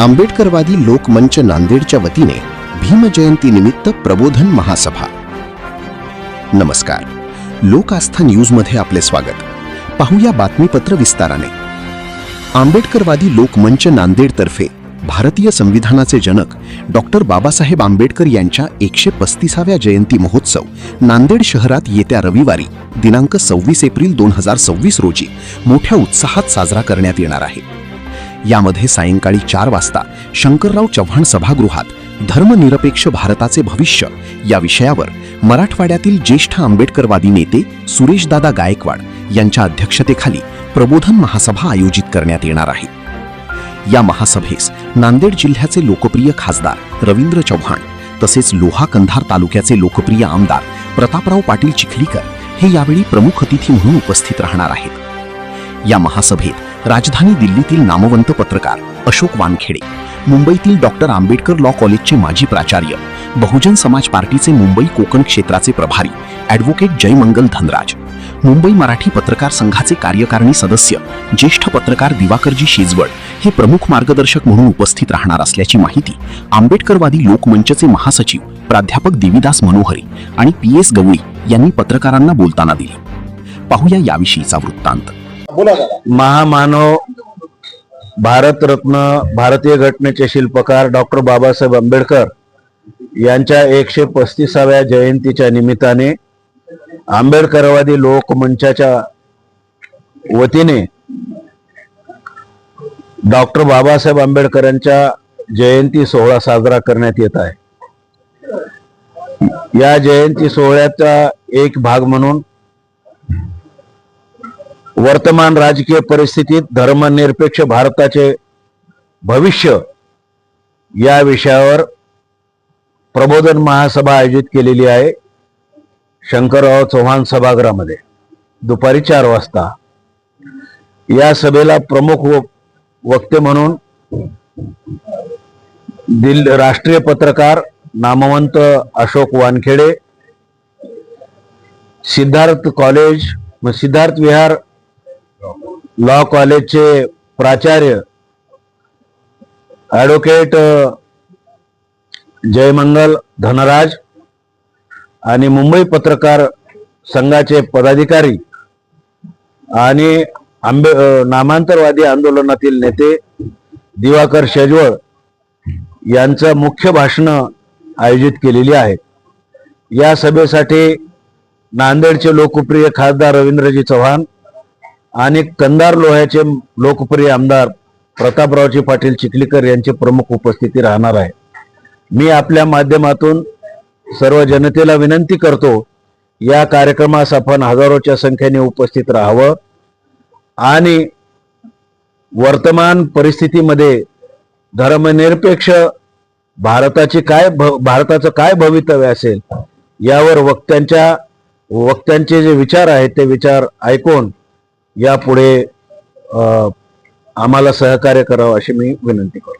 आंबेडकरवादी लोकमंच नांदेडच्या वतीने भीम जयंती निमित्त प्रबोधन महासभा। नमस्कार, लोक आस्था न्यूज मध्ये आपले स्वागत। पाहूया बातमीपत्र विस्ताराने। आंबेडकरवादी लोकमंच नांदेड तर्फे भारतीय संविधानाचे जनक डॉक्टर बाबासाहेब आंबेडकर यांच्या 135व्या जयंती महोत्सव नांदेड शहरात येत्या रविवारी दिनांक 26 एप्रिल 2026 रोजी मोठ्या उत्साहात साजरा करण्यात येणार आहे। यामध्ये सायंकाळी 4 वाजता शंकरराव चव्हाण सभागृहात धर्मनिरपेक्ष भारताचे भविष्य या विषयावर मराठवाड्यातील ज्येष्ठ आंबेडकरवादी नेते सुरेशदादा गायकवाड यांच्या अध्यक्षतेखाली प्रबोधन महासभा आयोजित करण्यात येणार आहे। या महासभेस नांदेड जिल्ह्याचे लोकप्रिय खासदार रवींद्र चव्हाण तसेच लोहा कंधार तालुक्याचे लोकप्रिय आमदार प्रतापराव पाटील चिखलीकर हे यावेळी प्रमुख अतिथी म्हणून उपस्थित राहणार आहेत। या महासभेत राजधानी दिल्लीतील नामवंत पत्रकार अशोक वानखेडे, मुंबईतील डॉक्टर आंबेडकर लॉ कॉलेजचे माजी प्राचार्य, बहुजन समाज पार्टीचे मुंबई कोकण क्षेत्राचे प्रभारी ॲडव्होकेट जयमंगल धनराज, मुंबई मराठी पत्रकार संघाचे कार्यकारिणी सदस्य ज्येष्ठ पत्रकार दिवाकरजी शेजवळ हे प्रमुख मार्गदर्शक म्हणून उपस्थित राहणार असल्याची माहिती आंबेडकरवादी लोकमंचचे महासचिव प्राध्यापक देविदास मनोहरे आणि PS गवळी यांनी पत्रकारांना बोलताना दिली। पाहूया याविषयीचा वृत्तांत। महामानव भारतरत्न भारतीय घटनेचे शिल्पकार डॉक्टर बाबासाहेब आंबेडकर यांच्या 135व्या जयंतीच्या निमित्ताने आंबेडकरवादी लोकमंचाच्या वतीने डॉक्टर बाबासाहेब आंबेडकरांच्या जयंती सोहळा साजरा करण्यात येत आहे। या जयंती सोहळ्याचा एक भाग म्हणून वर्तमान राजकीय परिस्थितीत धर्मनिरपेक्ष भारताचे भविष्य या विषयावर प्रबोधन महासभा आयोजित केलेली आहे शंकरराव चव्हाण सभागृहामध्ये दुपारी 4 वाजता। या प्रमुख वक्ते म्हणून राष्ट्रीय पत्रकार नामवंत अशोक वानखेडे, सिद्धार्थ विहार लॉ कॉलेजचे प्राचार्य ॲडव्होकेट जयमंगल धनराज आणि मुंबई पत्रकार संघाचे पदाधिकारी आणि नामांतरवादी आंदोलनातील नेते दिवाकर शेजवळ यांचं मुख्य भाषण आयोजित केलेली आहेत। या सभेसाठी नांदेडचे लोकप्रिय खासदार रवींद्रजी चव्हाण आणि कंधार लोह्याचे लोकप्रिय आमदार प्रतापरावजी पाटील चिखलीकर यांची प्रमुख उपस्थिती राहणार आहे। मी आपल्या माध्यमातून सर्व जनतेला विनंती करतो, या कार्यक्रमास आपण हजारोच्या संख्येने उपस्थित राहावं आणि वर्तमान परिस्थितीमध्ये धर्मनिरपेक्ष भारताचं काय भवितव्य असेल यावर वक्त्यांचे जे विचार आहेत ते विचार ऐकून यापुढे आम्हाला सहकार्य करावं अशी मी विनंती करतो।